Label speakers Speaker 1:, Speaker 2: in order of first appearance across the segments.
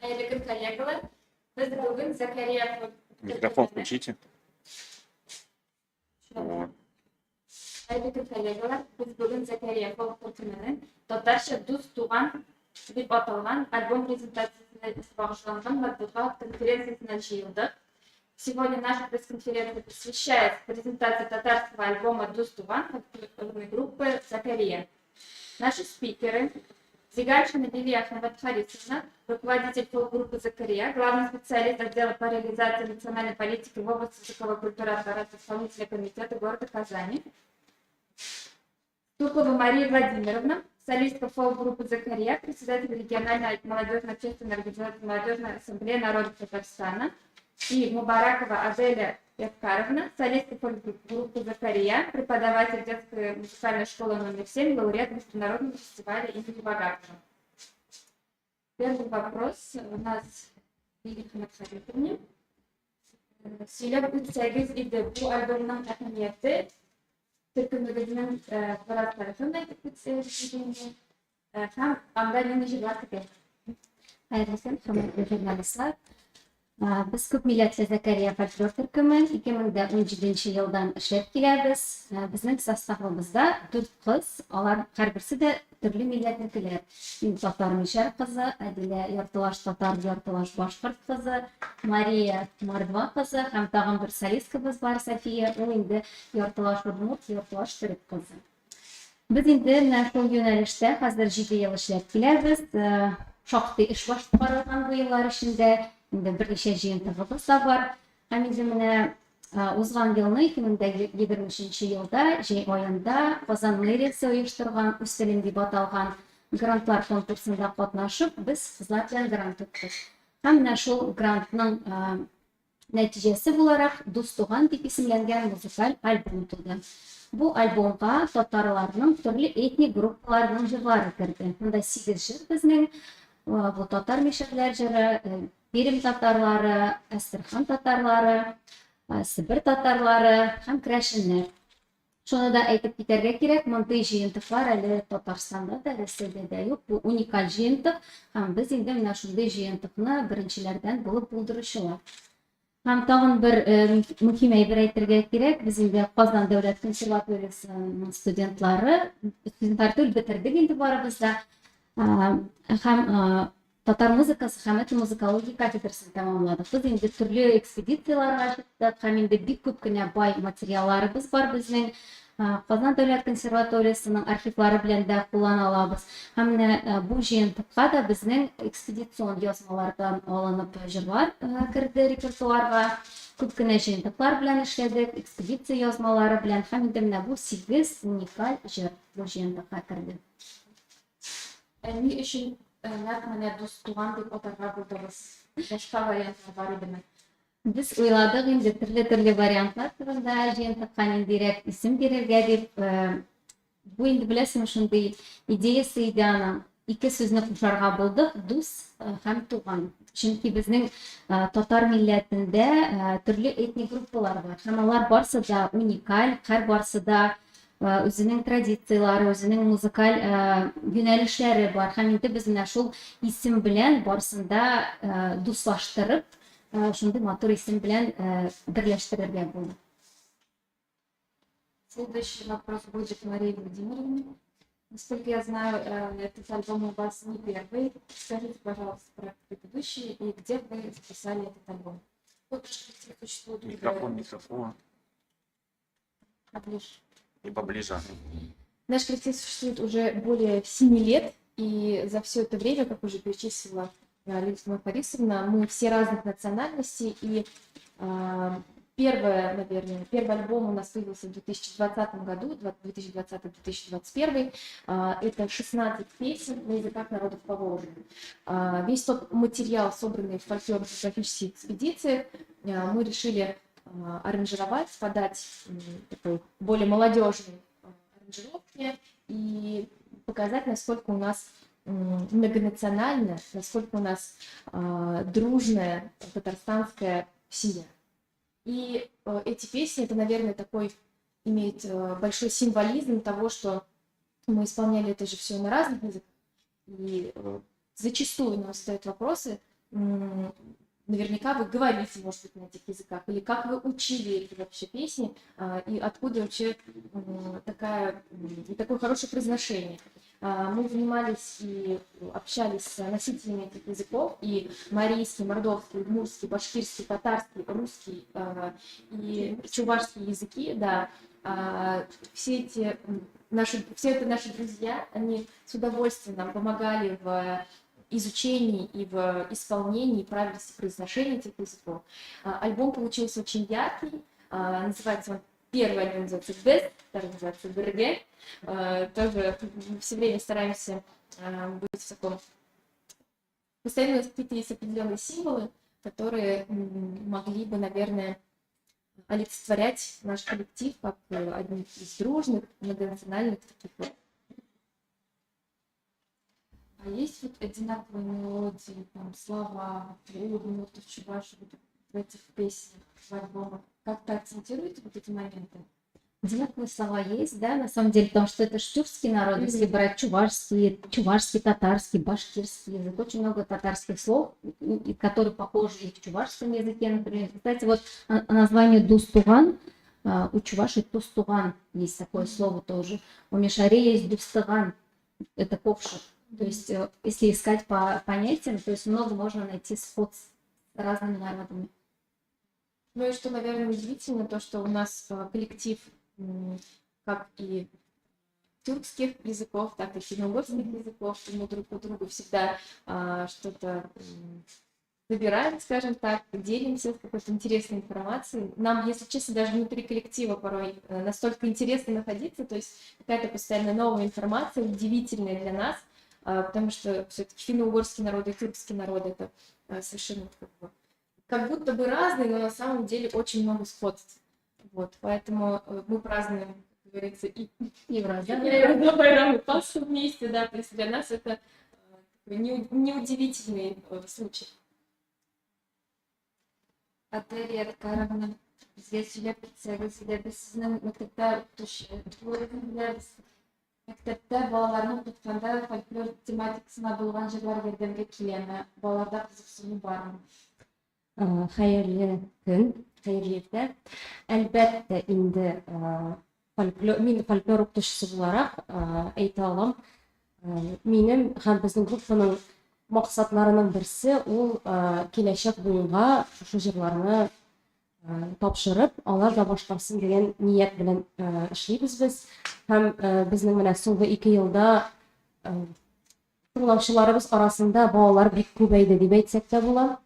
Speaker 1: Айлыкым коллегалар, biz bugün Zakariya
Speaker 2: Микрофон включите. Вот.
Speaker 1: Айлыкым коллегалар, biz bugün Zakariya folk türkümünün Tatarcha Duz Tuğan deb atalgan albom презентациясына бағышталған матбугат конференциясына жиылдық. Сегодня наша пресс-конференция посвящается презентации татарского альбома «Дуз Туган» от группы «Закария». Наши спикеры Зиганшина Лилия Ахмадхарисовна, руководитель фолк-группы «Закария», главный специалист отдела по реализации национальной политики в области языковой культуры аппарата исполнительного комитета города Казани. Тукова Мария Владимировна, солистка фолк-группы «Закария», председатель региональной молодежной общественной организации «Молодежная ассамблея народов Татарстана». И Мубаракова Аделя Евкаровна, солистка фольк-группы «Закария», преподаватель детской музыкальной школы номер 7, лауреат международного фестиваля имени Багапова. Первый вопрос у нас Лилия Хамадхарисовна. Сөйлеп өтсәгез иде бу альбомның әһәмияте, төркемлегенең фаразларын әйтеп үтсәгез иде. Һәм анда нинди җырлар көтә?
Speaker 3: Хәерле көн, хөрмәтле журналистлар. Biz күп милләтле Закария фольклор төркеме 2017 елдан эшләп киләбез. Безнең составыбызда 4 кыз, алар һәрберсе дә төрле милләтнекеләр. Татар Мишәр кызы, Әдилә яртылаш татар, яртылаш башкорт кызы, Мария Мордва кызы һәм тагын бер солисткабыз бар, София, ул инде яртылаш удмурт, яртылаш төрек кызы. Без инде менә шул юнәлештә хәзер 7 ел эшләп киләбез. Шактый эш башкарылган бу еллар эчендә. Инде берничә җыентыгыбыз да бар. Һәм инде менә узган елны 2020 елда җәй аенда Казан мэриясе оештырган «Үз телем» дип аталган грантлар конкурсында катнашып, без кызлар белән грант тоттык. Һәм менә шул грантның нәтиҗәсе буларак «Дуз Туган» дип исемләнгән музыкаль альбом туды. Бу альбомга татарларның төрле этник группаларының җырлары керде. Монда 8 җыр безнең. Бу татар мишәрләр җыры, Пермь татарлары, Әстерхан татарлары, Себер татарлары һәм керәшеннәр. Шуны да әйтеп китәргә кирәк, мондый җыентыклар әле Татарстанда да, Рәсәйдә дә юк. Бу уникаль җыентык һәм без инде менә шундый җыентыкны беренчеләрдән булып булдыручылар. Һәм тагын бер мөһим әйбер әйтергә кирәк, без инде Казан дәүләт консерваториясенең студентлар бетердек инде барыбыз да. Һәм татар музыкасы һәм этномузыкология кафедрасын тәмамладык. Без инде төрле экспедицияларга чыктык һәм инде бик күп кенә бай материалларыбыз бар безнең. Казан дәүләт консерваториясенең архивлары белән дә куллана алабыз. Һәм менә бу җыентыкка да безнең экспедицион язмалардан алынып җырлар керде репертуарга. Күп кенә җыентыклар белән эшләдек, экспедиция язмалары белән һәм инде менә бу 8 уникаль җыр бу җыентыкка керде.
Speaker 1: Ни өчен менә «Дуз Туган» дип атарга булдыгыз? Башка вариантлар бар идеме?
Speaker 3: Biz уйладык инде төрле вариантлар турында җыентыкка ниндирәк исем бирергә дип. Бу инде беләсең шундый идеясы иде аның. Ике сүзне кушарга булдык, дуз һәм туган. Чөнки безнең татар милләтендә төрле этник группалар бар. Һәм алар барсы да уникаль, һәр барсы да үзенең традициялары, үзенең музыкаль юнәлешләре бар. Һәм инде без менә шул исем белән барсында дуслаштырып, шундый матур исем белән берләштерергә булды.
Speaker 1: Следующий вопрос будет Марии Владимировне. Насколько я знаю, этот альбом у вас не первый. Скажите, пожалуйста, про предыдущий и где вы записали этот альбом?
Speaker 2: Микрофон.
Speaker 1: Поближе.
Speaker 2: И поближе.
Speaker 1: Наш коллектив существует уже более 7 лет, и за все это время, как уже перечислила Лилия Хамадхарисовна, мы все разных национальностей, и первый альбом у нас появился в 2020 году, 2020-2021, это 16 песен на языках народов Поволжья. Весь тот материал, собранный в фольклорно-этнографических экспедициях, мы решили аранжировать, подать такой более молодежной аранжировке и показать, насколько у нас многонациональная, насколько у нас дружная татарстанская семья. И эти песни, это, наверное, такой имеет большой символизм того, что мы исполняли это же все на разных языках. И
Speaker 4: зачастую нам задают вопросы, наверняка вы говорите, может быть, на этих языках, или как вы учили эти вообще песни, и откуда вообще такое хорошее произношение. Мы занимались и общались с носителями этих языков, и марийский, мордовский, удмуртский, башкирский, татарский, русский и чувашский языки, да, все это наши друзья, они с удовольствием нам помогали в изучении и в исполнении правильности произношения этих языков. Альбом получился очень яркий, называется он, первый альбом называется «Best», второй называется «Берге». Тоже все время стараемся быть в таком... Постоянно какие-то есть определенные символы, которые могли бы, наверное, олицетворять наш коллектив как один из дружных, многонациональных таких вот.
Speaker 1: А есть вот одинаковые мелодии, там, слова, удмуртов, чувашев в этих песнях, в альбомах? Как-то акцентируете вот эти моменты?
Speaker 3: Одинаковые слова есть, да, на самом деле, потому что это же тюркский народ, если брать чувашский, татарский, башкирский язык, очень много татарских слов, которые похожи и в чувашском языке, например. Кстати, вот название Дустуган, у чувашей Тустуган есть такое слово тоже, у мишари есть Дустуган, это ковшик. То есть, если искать по понятиям, то есть много можно найти сход с разными народами.
Speaker 4: Ну и что, наверное, удивительно, то, что у нас коллектив, как и тюркских языков, так и финно-угорских языков, мы друг у друга всегда что-то выбираем, скажем так, делимся какой-то интересной информацией. Нам, если честно, даже внутри коллектива порой настолько интересно находиться, то есть какая-то постоянно новая информация, удивительная для нас, потому что все-таки финно-угорский народ и тюркский народ это совершенно как будто бы разные, но на самом деле очень много сходств. Вот, поэтому мы празднуем, как говорится, и Байрам, и Пасху вместе, да, то есть для нас это неудивительный случай.
Speaker 1: Аделия Эдгаровна, бізге сөйлеп кетсеңіз, себебі сіздің мектепте балаларның оқытқанда фольклор тематикасына болған жырлар ярдәмгә киләме? Балаларда кызыксыну бармы?
Speaker 5: Хәерле көн, хәерле иртә. Әлбәттә, инде мин фольклор укытучысы буларак әйтә алам. Минем һәм безнең группаның максатларының берсе ул киләчәк буенга шушы җырларны тапшырып, алар да башкарсын дигән ният белән эшлибез без. Һәм безнең менә соңгы 2 елда тыңлаучыларыбыз арасында балалар бик күбәйде дип әйтсәк тә була.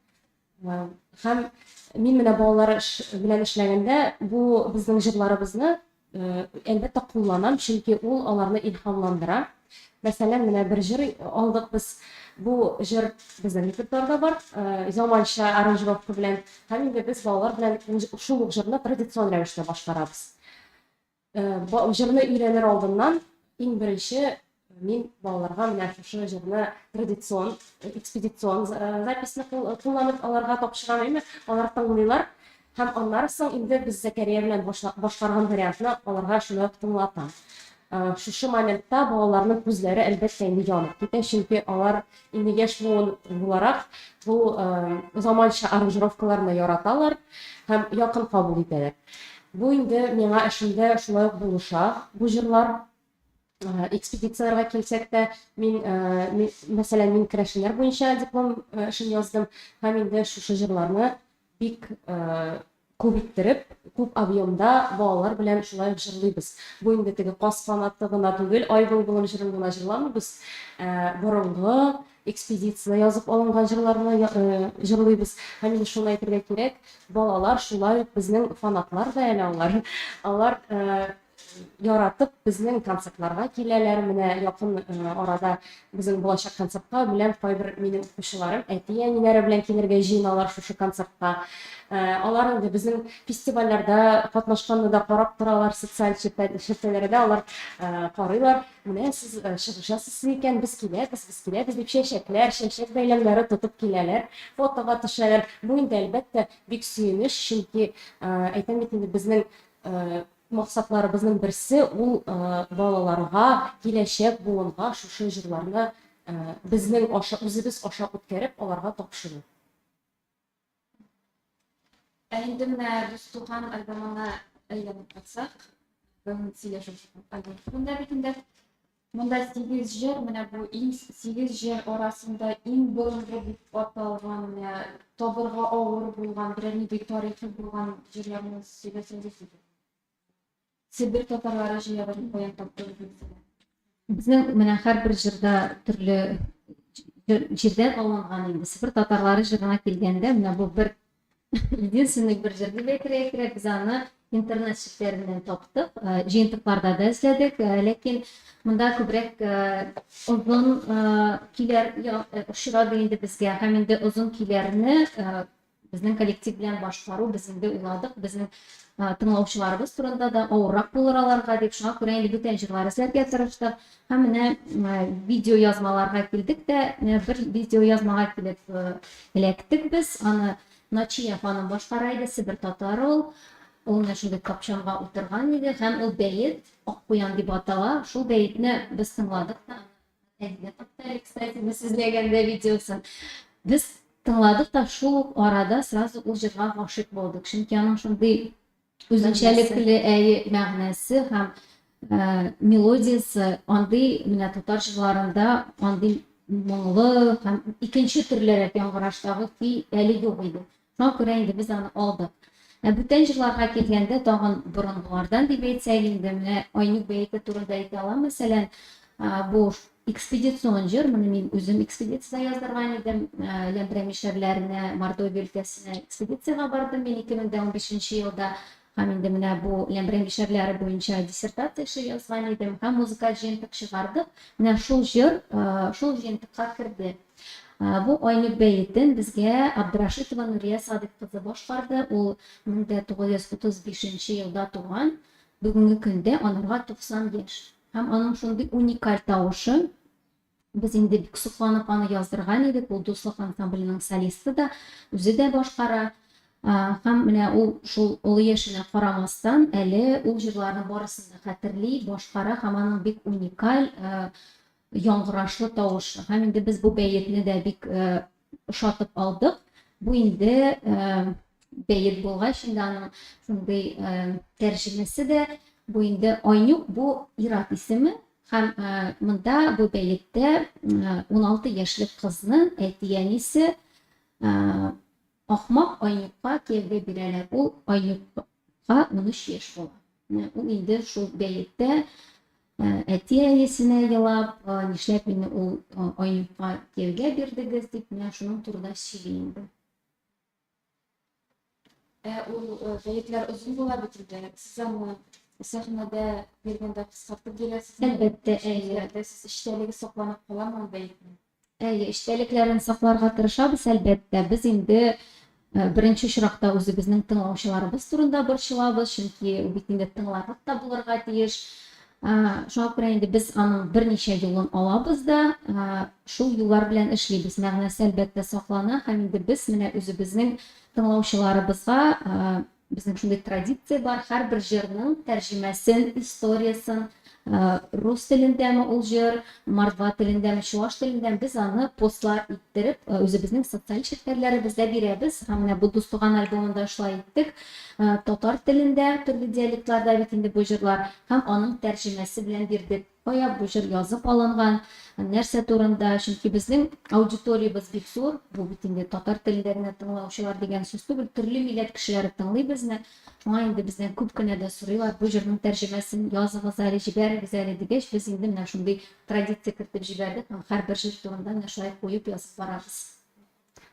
Speaker 5: Һәм мин менә балалар белән эшләгәндә бу безнең җырларыбызны әлбәттә кулланам, чөнки ул аларны илһамландыра. Мәсәлән, менә бер җыр алдык без. Бу җыр безнең репертуарда бар, заманча аранжировка белән. Һәм инде без балалар белән шул ук җырны традицион рәвештә башкарабыз. Җырны өйрәнер алдыннан иң беренче мин балаларга менә шушы җырны традицион, экспедицион записьне кулланып аларга тапшырам, алар тыңлыйлар. Һәм аннан соң инде без Зәкәрия белән башкарган вариантны аларга шуны тыңлатам. Шушы моментта балаларның күзләре әлбәттә инде янып китә, чөнки алар инде яшь буларак бу заманча аранжировкаларны яраталар һәм якын кабул итәләр. Бу инде миңа эшемдә шулай ук булыша. Бу җырлар экспедицияләргә килсәк тә, мәсәлән, мин керәшеннәр буенча диплом эшен яздым һәм инде шушы җырларны бик күп иттереп, күп объемда балалар белән шулай җырлыйбыз. Бу инде теге кас фанаты гына түгел, айбул җырын гына җырламыйбыз. Борынгы экспедиция язып алынган җырларны җырлыйбыз. Һәм инде шуны әйтергә кирәк, балалар шулай ук безнең фанатлар да әле алар яратып безнең концертларга киләләр. Менә якын арада безнең булачак концертка белән кайбер минем укучыларым, әти-әниләре белән килергә җыеналар шушы концертка. Алар инде безнең фестивальләрдә катнашканны да карап торалар, социаль шәбкәләрдә алар карыйлар. Менә сез чыгышасыз икән, без киләбез дип чәчәкләр, чәчәк бәйләмнәре тотып киләләр, фотога төшәләр. Бу инде әлбәттә бик сөенеч, чөнки әйтәм бит инде безнең максатларыбызның берсе ул балаларга киләчәк буынга шушы җырларны безнең үзебез ашап үткәреп аларга тапшыру.
Speaker 1: Инде менә Дустуган альбомына әйләнеп кайтсак, бugün сөйләшеп альбом. Монда 8 җыр, менә бу 8 җыр арасында иң борынгы дип аталган, менә табырга авыр булган, берәр нинди тарихи булган җырларны сөйләсәгез. Себер татарлары җыябы дип куян таптырып.
Speaker 3: Безнең менә һәрбер җырда төрле җирдән алынган инде. Себер татарлары җырына килгәндә, менә бу бер единственный бер җыр дип әйтергә, без аны интернет челтәреннән таптык, җыентыкларда да эзләдек, ләкин монда күбрәк озын көйләр очрады инде безгә, һәм инде озын көйләрне безнең коллектив белән башкару без инде уйладык, безнең тыңлаучыларыбыз турында да авыррак булыр аларга дип, шуңа күрә инде бүтән җырлар эзләргә тырыштык. Һәм менә видео язмаларга килдек тә, бер видео язмага килеп эләктек без, аны Начия ханым башкара иде, Себер татары ул. Ул менә шундый капчанга утырган иде, һәм ул бәет Аккуян дип атала. Шул бәетне без тыңладык та. Әйдә тапталык, кстати, без эзләгәндә видеосын. Без тыңладык та шул арада сразу ул җырга гашыйк булдык. Чөнки аның шундый үзенчәлекле мәгънәсе һәм мелодиясе, андый менә татар җырларында андый моңлы һәм икенче төрлерәк яңгыраштагы көй әле юк иде. Шуңа күрә инде без аны алдык. Бүтән җырларга килгәндә тагын борынгылардан дип әйтсәк инде, менә Айнук бәйете турында әйтә алам. Мәсәлән, бу экспедицион җыр, менә мин үзем экспедициядә яздырган идем, Ләмбрә мишәрләренә, Мордовия өлкәсенә экспедициягә бардым мин 2015 елда. Һәм инде менә бу Ләмбрә мишәрләре буенча диссертация язган идем, һәм музыкаль җыентык чыгардык. Менә шул җыр шул җыентыкка керде. Бу Айнук бәетен безгә Абдрашитова Нурия Садык кызы башкарды. Ул 1935 елда туган. Бүгенге көндә анырга 90 яшь. Һәм аның шундый уникаль тавышы. Без инде бик сокланып аны яздырган идек. Ул Дуслык ансамбленең солисты да, үзе дә башкара. Һәм менә ул шул олы яшенә карамастан, әле ул җырларның барысын да хәтерли, башкара, һәм аның бик уникаль яңгырашлы тавышы. Һәм инде без бу бәетне дә бик ошатып алдык. Бу инде бәет булгач, инде аның шундый тәрҗемәсе дә, бу инде Айнук, бу ир-ат исеме, һәм монда бу бәеттә 16 яшьлек кызның әтиянисе Ахмак Айнукка кияүгә бирәләр. Ул Айнукка 13 яшь була. Ул инде шул бәеттә әти-әнисенә елап, нишләп мине ул Айнукка кияүгә бирдегез дип, менә шуның турында сөйли инде.
Speaker 1: Ул бәетләр озын була бит инде. Сез аны сәхнәдә биргәндә кыскартып бирәсез.
Speaker 3: Әлбәттә,
Speaker 1: Сез эчтәлеге сакланып каламы бәетнең?
Speaker 3: Эчтәлекләрен сакларга тырышабыз, әлбәттә. Без инде беренче очракта үзебезнең тыңлаучыларыбыз турында борчылабыз, чөнки ул бит инде тыңларлык та булырга тиеш. Шуңа күрә инде без аның берничә юлын алабыз да, шул юллар белән эшлибез. Мәгънәсе әлбәттә саклана, һәм инде без менә үзебезнең тыңлаучыларыбызга безнең шундый традиция бар, һәрбер җырның тәрҗемәсен, историясын, рус телендәме ул җыр, мордва телендәме, чуаш телендәме, без аны постлар иттереп, үзебезнең социаль челтәрләребездә бирәбез. Һәм менә бу Дустуган альбомында шулай иттек. Татар телендә, төрле диалектларда бит инде бу җырлар, һәм аның тәрҗемәсе белән бирдек. Кая бу җыр язып алынган, нәрсә турында, чөнки безнең аудиториябыз бик зур. Бу бит инде татар телендә генә тыңлаучылар дигән сүз түгел, төрле милләт кешеләре тыңлый безне. Шуңа инде бездән күп кенә дә сорыйлар, бу җырның тәрҗемәсен языгыз әле, җибәрегез әле дигәч, без инде менә шундый традиция кертеп җибәрдек, һәм һәрбер җыр турында менә шулай куеп язып барабыз.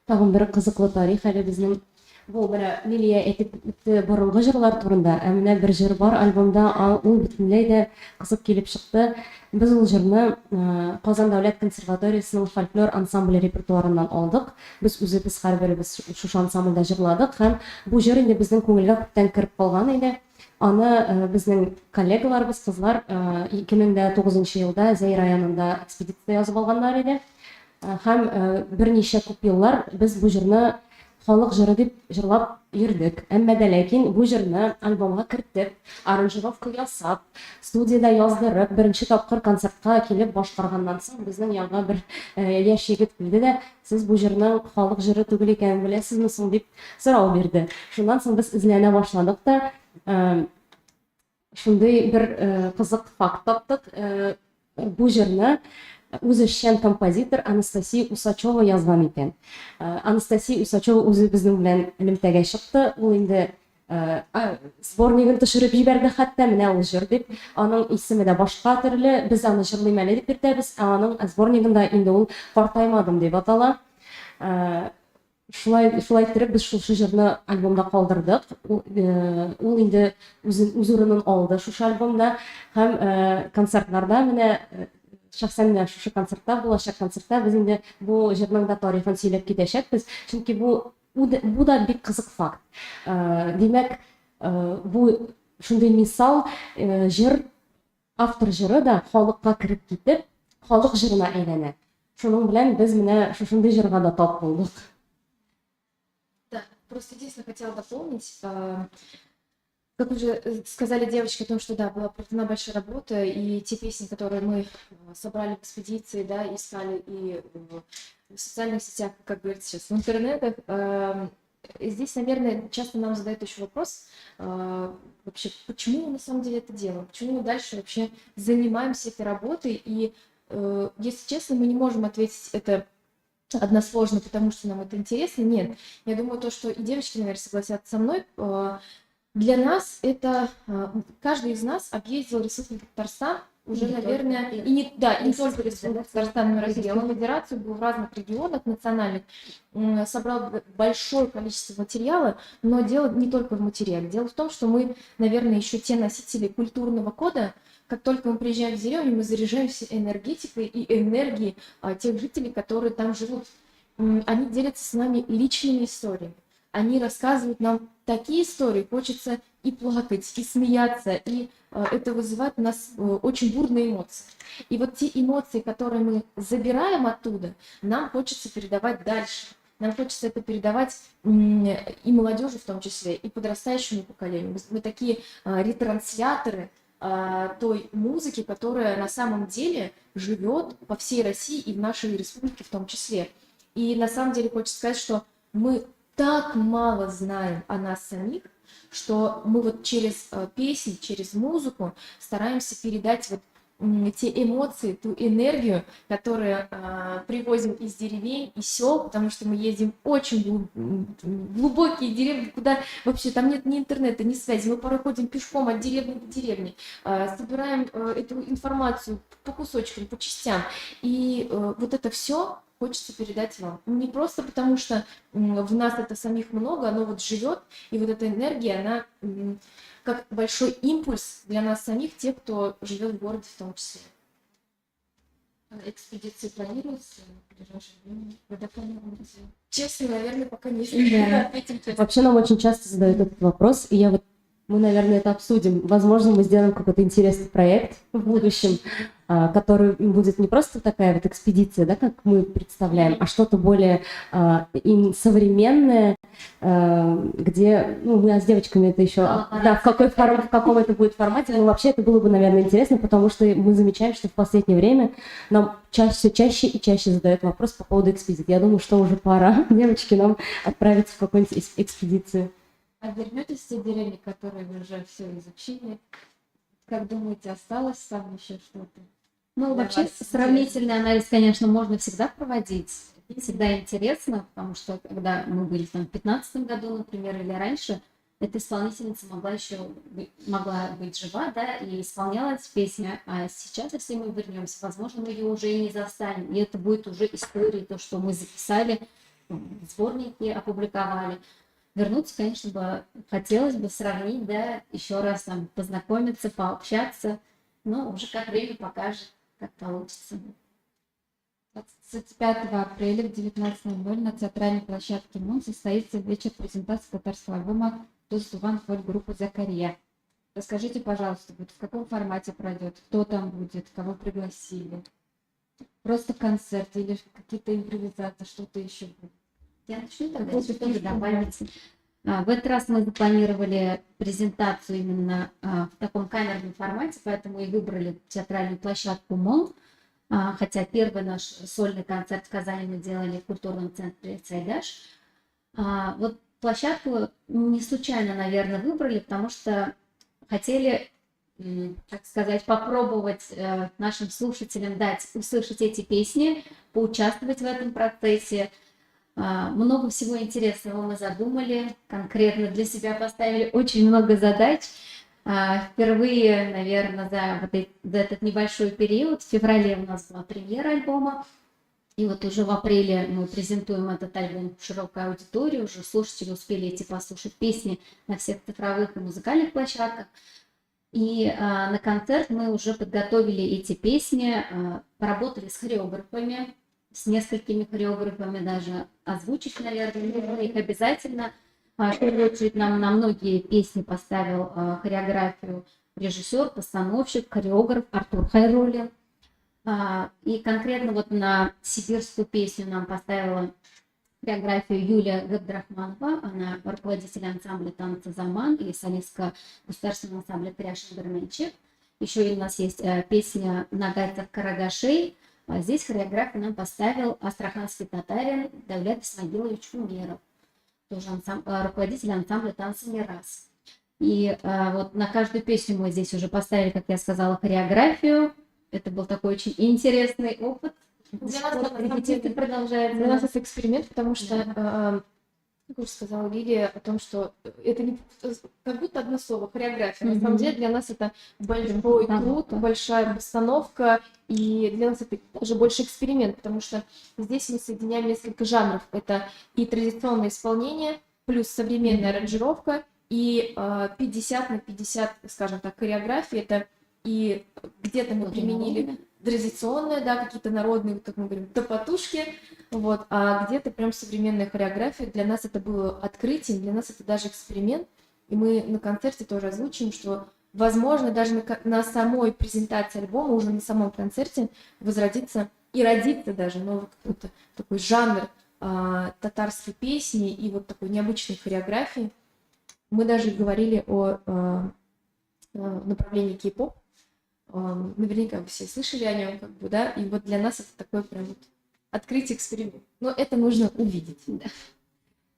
Speaker 5: Тагын бер кызыклы тарих әле безнең. Бу менә Лилия әйтеп үтте борынгы җырлар турында. Менә бер җыр бар альбомда, ул бөтенләй дә кызык килеп чыкты. Без ул җырны Казан дәүләт консерваториясенең фольклор ансамбле репертуарыннан алдык. Без үзебез һәрберебез шушы ансамбльдә җырладык, һәм бу җыр инде безнең күңелгә күптән кереп калган иде. Аны безнең коллегаларыбыз, кызлар 2009 елда Зәй районында экспедиция язып алганнар иде. Һәм берничә күп еллар без бу җырны халык җыры дип җырлап йөрдек. Әмма дә ләкин бу җырны альбомга кертеп, аранжировка ясап, студиядә яздырып, беренче тапкыр концертка килеп башкарганнан соң безнең янга бер яшь егет килде дә, сез бу җырның халык җыры түгел икәнен беләсезме соң дип сорау бирде. Шуннан соң без эзләнә башладык та шундый бер кызык факт таптык. Бу җырны үзешчән композитор Анастасия Усачева язган икән. Анастасия Усачева үзе безнең белән элемтәгә чыкты. Ул инде сборнигын төшереп җибәрде хәтта, менә ул җыр дип. Аның исеме дә башка төрле. Без аны җырлыйм әле дип йөртәбез. Аның сборнигында инде ул картаймадым дип атала. Шулай иттереп без шушы җырны альбомда калдырдык. Ул инде үз урынын алды шушы альбомда һәм концертларда менә шәхсән менә шушы концертта, булачак концертта без инде бу җырның да тарихын сөйләп китәчәкбез. Чөнки бу да бик кызык факт. Димәк, бу шундый мисал, җыр, автор җыры да халыкка кереп китеп, халык җырына әйләнә. Шуның белән без менә шушындый җырга да тап булдык.
Speaker 4: Да, просто единственное хотела дополнить. Как уже сказали девочки о том, что да, была проведена большая работа, и те песни, которые мы собрали в экспедиции, да, искали и в социальных сетях, как говорится сейчас, в интернетах, здесь, наверное, часто нам задают еще вопрос, вообще, почему мы на самом деле это делаем, почему мы дальше вообще занимаемся этой работой, и, если честно, мы не можем ответить это односложно, потому что нам это интересно, нет. Я думаю, то, что и девочки, наверное, согласятся со мной, для нас это каждый из нас объездил Республику Татарстан уже, наверное, и не только Республику Татарстан, но и Российскую Федерацию, был в разных регионах национальных, собрал большое количество материала, но дело не только в материале. Дело в том, что мы, наверное, еще те носители культурного кода. Как только мы приезжаем в деревню, мы заряжаемся энергетикой и энергией тех жителей, которые там живут. Они делятся с нами личными историями. Они рассказывают нам такие истории, хочется и плакать, и смеяться, и это вызывает у нас очень бурные эмоции. И вот те эмоции, которые мы забираем оттуда, нам хочется передавать дальше. Нам хочется это передавать и молодежи в том числе, и подрастающему поколению. Мы такие ретрансляторы той музыки, которая на самом деле живет по всей России и в нашей республике в том числе. И на самом деле хочется сказать, что мы так мало знаем о нас самих, что мы вот через песни, через музыку стараемся передать вот те эмоции, ту энергию, которую привозим из деревень, из сел, потому что мы ездим очень глубокие деревни, куда вообще там нет ни интернета, ни связи. Мы порой ходим пешком от деревни до деревни, собираем эту информацию по кусочкам, по частям. И вот это все хочется передать вам. Не просто потому, что в нас это самих много, оно вот живет, и вот эта энергия, она как большой импульс для нас самих, тех, кто живет в городе в том числе.
Speaker 1: Экспедиции планируются в ближайшее время? Когда планируете?
Speaker 4: Честно, наверное, пока не знаю.
Speaker 5: Вообще нам очень часто задают этот вопрос, и мы, наверное, это обсудим. Возможно, мы сделаем какой-то интересный проект в будущем, который будет не просто такая вот экспедиция, да, как мы представляем, а что-то более современное, где, мы с девочками это еще, в каком это будет формате, но вообще это было бы, наверное, интересно, потому что мы замечаем, что в последнее время нам все чаще и чаще задают вопрос по поводу экспедиции. Я думаю, что уже пора, девочки, нам отправиться в какую-нибудь экспедицию.
Speaker 1: А вернетесь в те деревни, которые вы уже все изучили? Как думаете, осталось там еще что-то?
Speaker 3: Вообще сравнительный анализ, конечно, можно всегда проводить. Всегда интересно, потому что когда мы были там в 2015 году, например, или раньше, эта исполнительница могла быть жива, да, и исполнялась песня. А сейчас, если мы вернемся, возможно, мы ее уже и не застанем. И это будет уже история, то, что мы записали, сборники опубликовали. Вернуться, конечно, хотелось бы сравнить, да, еще раз там познакомиться, пообщаться, но уже как время покажет, как получится.
Speaker 1: 25 апреля в 19:00 на театральной площадке МУН состоится вечер презентации татарского альбома «Тустуван» группы «Закария». Расскажите, пожалуйста, в каком формате пройдет, кто там будет, кого пригласили? Просто концерт или какие-то импровизации, что-то еще будет?
Speaker 3: Я начну тогда, если тоже добавите. В этот раз мы запланировали презентацию именно в таком камерном формате, поэтому и выбрали театральную площадку МОН. Хотя первый наш сольный концерт в Казани мы делали в культурном центре «Сайдаш». Вот площадку не случайно, наверное, выбрали, потому что хотели, так сказать, попробовать нашим слушателям дать услышать эти песни, поучаствовать в этом процессе. Много всего интересного мы задумали, конкретно для себя поставили очень много задач. Впервые, наверное, за этот небольшой период, в феврале у нас была премьера альбома, и вот уже в апреле мы презентуем этот альбом в широкой аудитории, уже слушатели успели идти послушать песни на всех цифровых и музыкальных площадках. И на концерт мы уже подготовили эти песни, поработали с хореографами, с несколькими хореографами даже озвучить, наверное, нужно их обязательно. В первую очередь нам на многие песни поставил хореографию режиссер, постановщик, хореограф Артур Хайруллин. И конкретно вот на сибирскую песню нам поставила хореографию Юлия Габдрахманова, она руководитель ансамбля танца «Заман» и солистка государственного ансамбля «Кряшин Берменчик». Еще и у нас есть песня «Нагайцев Карагашей». Здесь хореографию нам поставил астраханский татарин Давлет Исмагилович Умеров, тоже руководитель ансамбля танца «Мирас». И вот на каждую песню мы здесь уже поставили, как я сказала, хореографию. Это был такой очень интересный опыт.
Speaker 4: Для нас, на самом
Speaker 3: Репетиции
Speaker 4: деле,
Speaker 3: продолжаются.
Speaker 4: для нас это эксперимент, потому что, как уже сказала Лилия, о том, что это не как будто одно слово, хореография. На самом деле для нас это большой труд, большая постановка, и для нас это даже больше эксперимент, потому что здесь мы соединяем несколько жанров. Это и традиционное исполнение, плюс современная аранжировка, и 50 на 50, скажем так, хореографии. Это и где-то мы применили традиционные, да, какие-то народные, как мы говорим, топотушки, вот, а где-то прям современная хореография. Для нас это было открытием, для нас это даже эксперимент, и мы на концерте тоже озвучим, что, возможно, даже на самой презентации альбома, уже на самом концерте возродится и родится даже новый какой-то такой жанр татарской песни и вот такой необычной хореографии. Мы даже говорили о направлении кей-поп. Наверняка вы все слышали о нем, как бы, да, и вот для нас это такой прям вот открытие, эксперимент. Но это нужно увидеть. Да.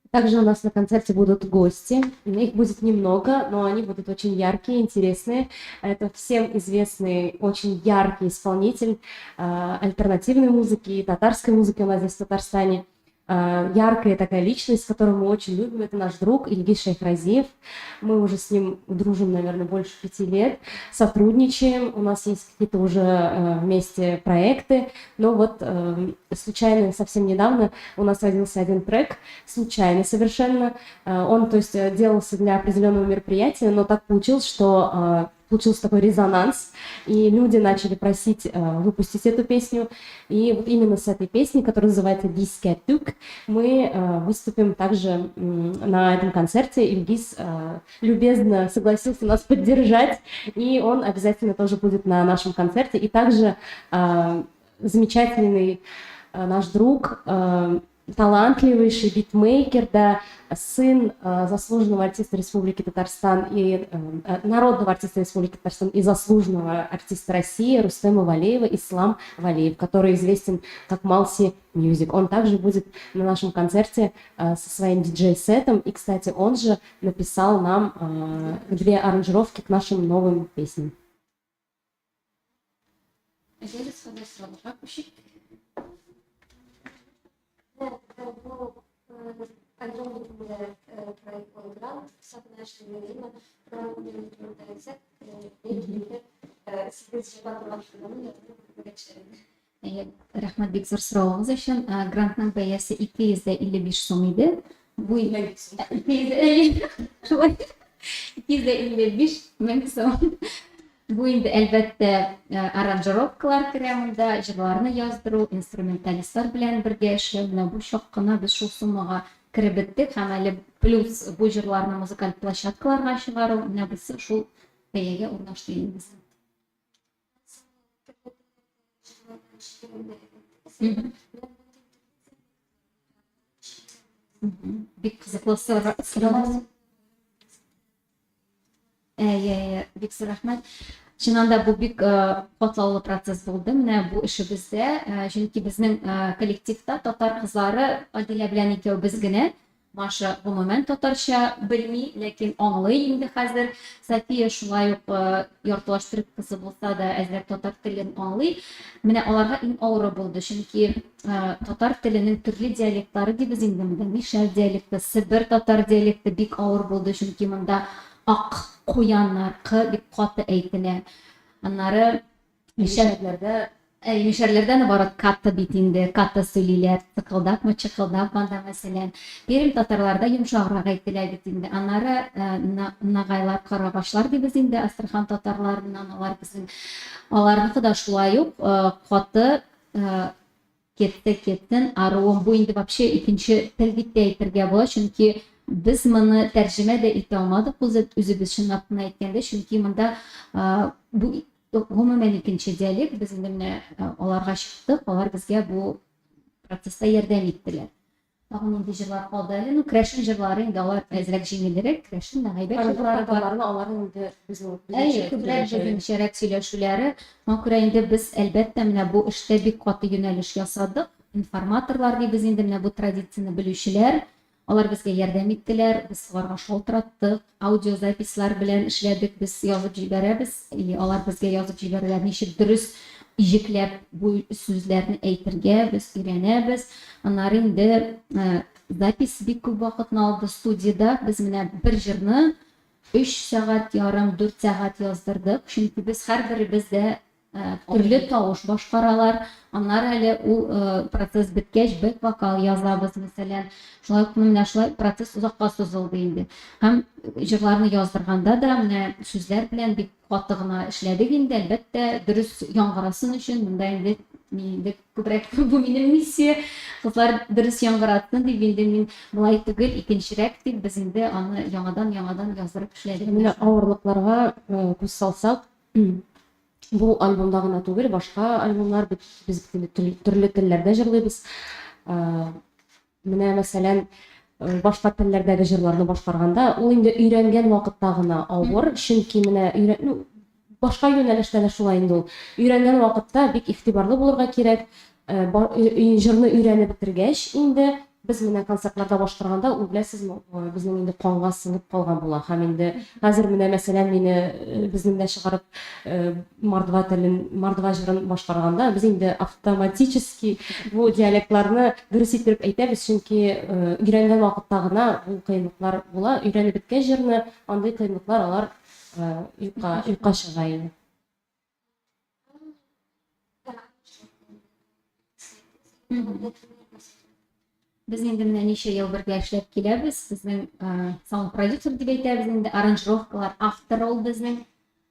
Speaker 5: Также у нас на концерте будут гости. Их будет немного, но они будут очень яркие, интересные. Это всем известный, очень яркий исполнитель альтернативной музыки, татарской музыки у нас здесь в Татарстане. Яркая такая личность, которую мы очень любим, это наш друг Ильгиз Шейхразиев. Мы уже с ним дружим, наверное, больше 5 лет, сотрудничаем, у нас есть какие-то уже вместе проекты, но вот случайно, совсем недавно у нас родился один трек, случайно совершенно. Он, то есть, делался для определенного мероприятия, но так получилось, что получился такой резонанс, и люди начали просить выпустить эту песню. И вот именно с этой песней, которая называется «Дискетук», мы выступим также на этом концерте. Ильгиз любезно согласился нас поддержать, и он обязательно тоже будет на нашем концерте. И также замечательный наш друг, талантливейший битмейкер, да, сын заслуженного артиста Республики Татарстан и народного артиста Республики Татарстан и заслуженного артиста России Рустема Валеева, Ислам Валеев, который известен как Малси Мьюзик. Он также будет на нашем концерте со своим диджей-сетом, и, кстати, он же написал нам 2 аранжировки к нашим новым песням.
Speaker 3: Рахматбек зор сұрағыңыз үшін грантның бәясы 255 сом еді. Бұл 255 мың сом. Bu endi albatta aranjirovkalar kiramida, jillarni yozdыру, instrumentalistlar bilan birga ishlab, bu shoqqina biz shu summaga kirib bitdik. Ham әле плюс bu jillarni muzikal plashadkalarga chiqaru, biz shu bayaga o'rnashtiramiz. Бик кызыклы сораулар. Бик зур рәхмәт. Чыннан да бу бик катлаулы процесс булды. Менә бу эшебездә, чөнки безнең коллективта татар кызлары Адилә белән икәүбез генә. Маша гомумән татарча белми, ләкин аңлый инде хәзер. Сафия шулай ук яртылаш төрек кызы булса да әзрәк татар телен аңлый. Менә аларга иң авыры булды, чөнки татар теленең төрле диалектлары дибез инде. Мишәр диалекты, Себер татар диалекты бик авыр булды, чөнки монда ак куяннар бик каты әйтелә. Аннары
Speaker 5: Мишәрләрдә
Speaker 3: мишәрләрдән барат каты бит инде, каты сөйлиләр, тыкылдакмы, чыкылдак анда мәсәлән. Пермь татарларда йомшаграк әйтелә бит инде. Аннары нагайлар, карабашлар дибез инде, Астрахан татарларыннан алар безнең. Аларныкы да шулай ук каты кеттен аруым. Бу инде вообще икенче тел дип әйтергә була, чөнки biz моны тәрҗемә дә итә алмадык үзебез чынлап кына әйткәндә, чөнки монда бу гомумән икенче диалект, без инде менә аларга чыктык, алар безгә бу процесста ярдәм иттеләр. Тагын нинди җырлар калды әле? Ну, Крәшен җырлары инде алар әзрәк җиңелрәк, Крәшен дә гайбәт җырлары бар.
Speaker 5: алар инде безнең
Speaker 3: Күбрәк безнеңчәрәк сөйләшүләре. Шуңа күрә инде без әлбәттә менә бу эштә бик каты юнәлеш ясадык. Информаторлар дибез инде менә бу традицияне белүчеләр. Алар безгә ярдәм иттеләр, без аларга шалтыраттык, аудиозапислар белән эшләдек, без язып җибәрәбез, алар безгә язып җибәрәләр, ничек дөрес иҗекләп бу сүзләрне әйтергә без өйрәнәбез. Аннары инде запись бик күп вакытны алды студияда. Без менә бер җырны 3 сәгать ярым, 4 сәгать яздырдык, чөнки без һәрберебез дә төрле тавыш башкаралар. Аннары әле ул процесс беткәч бэк-вокал язабыз, мәсәлән. Шулай ук менә шулай процесс узакка сузылды инде. Һәм җырларны яздырганда да менә сүзләр белән бик каты гына эшләдек инде. Әлбәттә, дөрес яңгырасын өчен монда инде күбрәк бу минем миссия. Кызлар дөрес яңгыратсын дип инде мин булай түгел, икенчерәк дип без инде аны яңадан яздырып эшләдек.
Speaker 5: Менә авырлыкларга күз салсак, бу альбомда гына түгел, башка альбомлар без төрле телләрдә җырлыйбыз. Менә мәсәлән, башка телләрдәге җырларны башкарганда, ул инде өйрәнгән вакытта гына авыр, чөнки менә башка юнәлештә дә шулай инде ул. Өйрәнгән вакытта бик игътибарлы булырга кирәк. Җырны өйрәнеп бетергәч, инде biz менә концертларда башкарганда, ул беләсезме, безнең инде канга сыңып калган була. Һәм инде хәзер менә мәсәлән мине безнең дә чыгарып мордва җырын башкарганда, без инде автоматически бу диалектларны дөрес итеп әйтәбез, чөнки өйрәнгән вакытта гына бу кыенлыклар була. Өйрәнеп беткән җырны андый кыенлыклар алар юкка чыга инде.
Speaker 3: Без инде менә ничә ел бергә эшләп киләбез. Безнең саунд продюсер дип әйтәбез инде, аранжировкалар автор ул безнең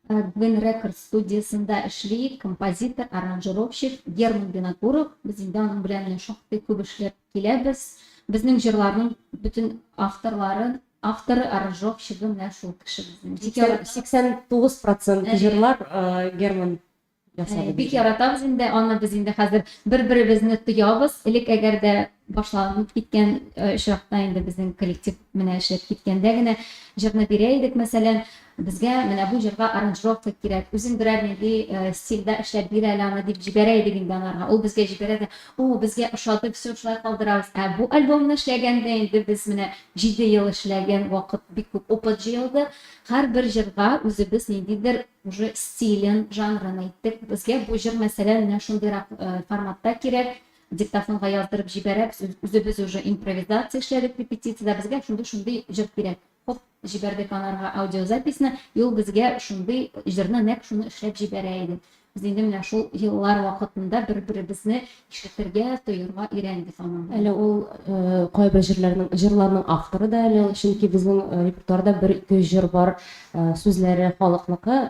Speaker 3: Gwin Records студиясында эшли, композитор, аранжировщик Герман Винокуров. Без инде аның белән шактый күп эшләп киләбез. Безнең җырларның бөтен авторы, аранжировщигы менә шул кеше безнең.
Speaker 5: 89% җырлар Герман ясады.
Speaker 3: Бик яратабыз инде, аны без инде хәзер бер-беребезне тоябыз. Элек әгәр дә башланып киткән чакта инде безнең коллектив менә эшләп киткәндә генә җырны бирә идек, мәсәлән, безгә менә бу җырга аранжировка кирәк. Үзен берәр нинди стильдә эшләп бирә әле дип җибәрә идек инде анарга. Ул безгә җибәрә дә, безгә ошатып все шулай калдырабыз. Бу альбомны эшләгәндә инде без менә 7 ел эшләгән вакыт, бик күп опыт җыелды. Һәрбер җырга үзебез ниндидер уже стилен, жанрын әйттек. Безгә бу җыр мәсәлән менә шундыйрак форматта кирәк. Диктофонга яздырып җибәрәбез, үзебез уже импровизация эшләдек репетициядә, безгә шундый җыр кирәк. Хоп, җибәрдек анарга аудиозаписны, ул безгә шундый җырны нәкъ шуны эшләп җибәрә иде. Без инде менә шул еллар вакытында бер-беребезне ишетергә, тоерга өйрәндек аннан.
Speaker 5: Әле ул кайбер җырларның авторы да әле, чөнки безнең репертуарда 1-2 җыр бар, сүзләре халыкныкы,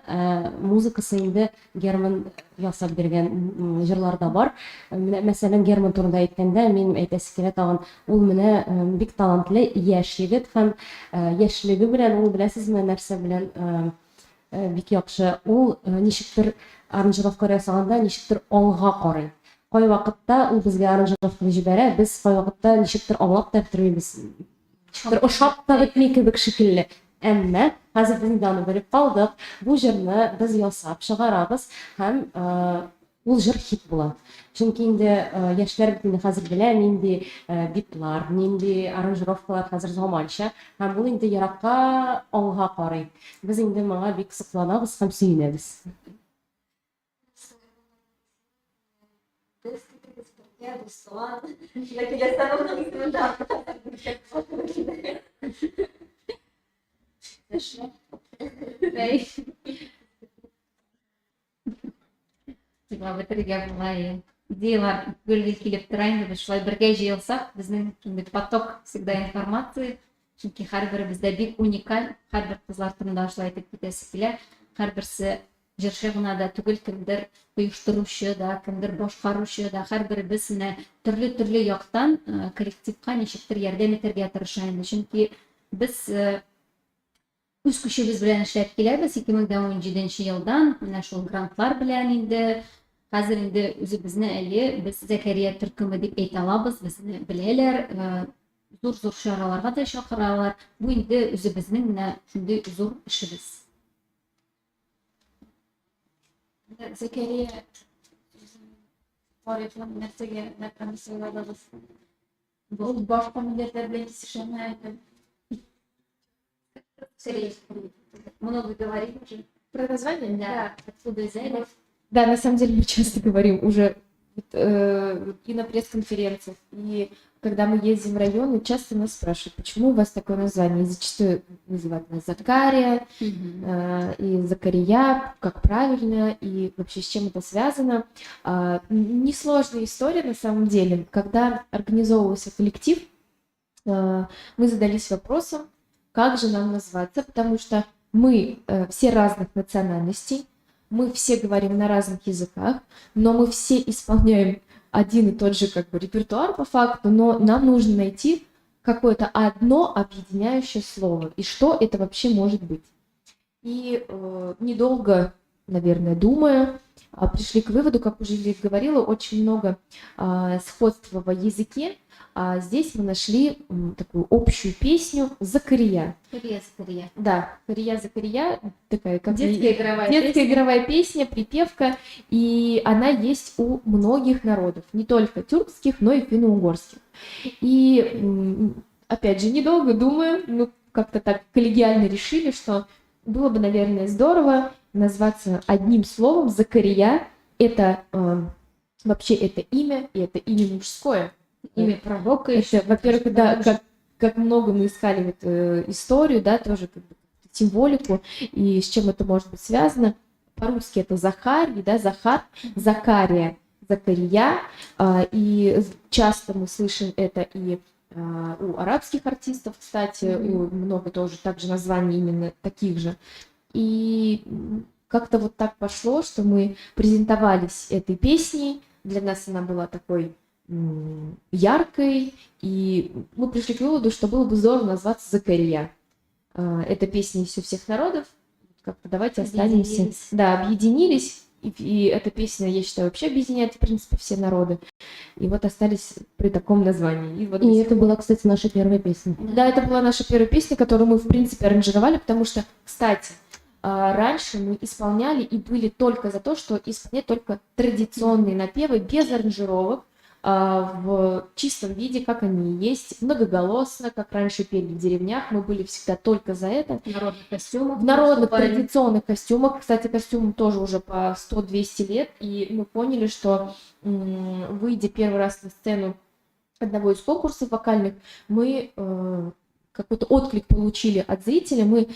Speaker 5: музыкасы инде Герман ясап биргән җырлар да бар. Мәсәлән, Герман турында әйткәндә, мин әйтәсе килә тагын, ул менә бик талантлы яшь егет һәм яшьлеге белән ул беләсезме нәрсә белән бик яхшы. Ул ничектер аранжировка ясаганда ничектер аңга карый. кай вакытта ул безгә аранжировканы җибәрә, без кай вакытта ничектер аңлап та бетермибез. Ничектер ошап та бетми кебек шикелле. Әмма хәзер без инде аны белеп калдык. Бу җырны без ясап чыгарабыз һәм ул җыр хит була. Чөнки инде яшьләр бит инде хәзер белә нинди битлар, нинди аранжировкалар хәзер заманча һәм ул инде еракка аңга карый. Без инде моңа бик сокланабыз һәм сөенәбез.
Speaker 3: Тиңа бетерергә булай. Идеялар гөлгә килеп тора инде, без шулай бергә җыелсак, безнең инде поток всегда информация, чөнки һәрберебездә бик уникаль, һәрбер кызлар турында шулай итеп китәсе килә. Һәрберсе җырчы гына да түгел, кемдер оештыручы да, кемдер башкаручы да, һәрберебез менә төрле яктан коллективка ничектер ярдәм итәргә тырыша инде. Чөнки без үз көчебез белән эшләп киләбез 2017 елдан, менә шул грантлар белән инде. Хәзер инде үзебезне әле без Зәкәрия төркеме дип әйтә алабыз, безне беләләр, зур чараларга да чакыралар. Бу инде үзебезнең менә шундый зур эшебез.
Speaker 1: Зәкәрия тарихын нәрсәгә нәрсәгә Ул башка милләтләр белән кисешәме?
Speaker 3: Много говорим уже.
Speaker 4: Про название?
Speaker 3: Да, откуда взяли?
Speaker 4: Да, на самом деле мы часто говорим уже и на пресс-конференциях, и когда мы ездим в районы, часто нас спрашивают, почему у вас такое название. И зачастую называют нас Закария и Закария, как правильно, и вообще с чем это связано. Несложная история на самом деле. Когда организовывался коллектив, мы задались вопросом, как же нам назваться, потому что мы все разных национальностей, мы все говорим на разных языках, но мы все исполняем один и тот же как бы репертуар по факту, но нам нужно найти какое-то одно объединяющее слово. И что это вообще может быть? И недолго, наверное, думая, пришли к выводу, как уже Лилия говорила, очень много сходства в языке. А здесь мы нашли такую общую песню «Закария».
Speaker 3: Закария.
Speaker 4: Да, «Закария», такая как
Speaker 3: детская
Speaker 4: игровая песня, припевка, и она есть у многих народов, не только тюркских, но и финно-угорских. И, опять же, недолго думая, мы как-то так коллегиально решили, что было бы, наверное, здорово назваться одним словом «Закария». Это вообще это имя, и это имя мужское.
Speaker 3: Имя пророка.
Speaker 4: Это, во-первых, да, как много мы искали вот, историю, да, тоже как бы, символику, и с чем это может быть связано. По-русски это Захарий, да, Захар, Закария, Закария, и часто мы слышим это и у арабских артистов, кстати, много тоже также названий именно таких же. И как-то вот так пошло, что мы презентовались этой песней, для нас она была такой яркой, и мы пришли к выводу, что было бы здорово назваться Закария. Это песня из всех народов, как-то давайте останемся. Да, объединились, и эта песня, я считаю, вообще объединяет, в принципе, все народы. И вот остались при таком названии.
Speaker 5: И это была, кстати, наша первая песня.
Speaker 4: Да, это была наша первая песня, которую мы, в принципе, аранжировали, потому что, кстати, раньше мы исполняли и были только за то, что исполнять только традиционные напевы без аранжировок, в чистом виде, как они есть, многоголосно, как раньше пели в деревнях, мы были всегда только за это.
Speaker 3: В народных костюмах.
Speaker 4: В народных традиционных костюмах, кстати, костюмам тоже уже по 100-200 лет, и мы поняли, что, выйдя первый раз на сцену одного из конкурсов вокальных, мы какой-то отклик получили от зрителя, мы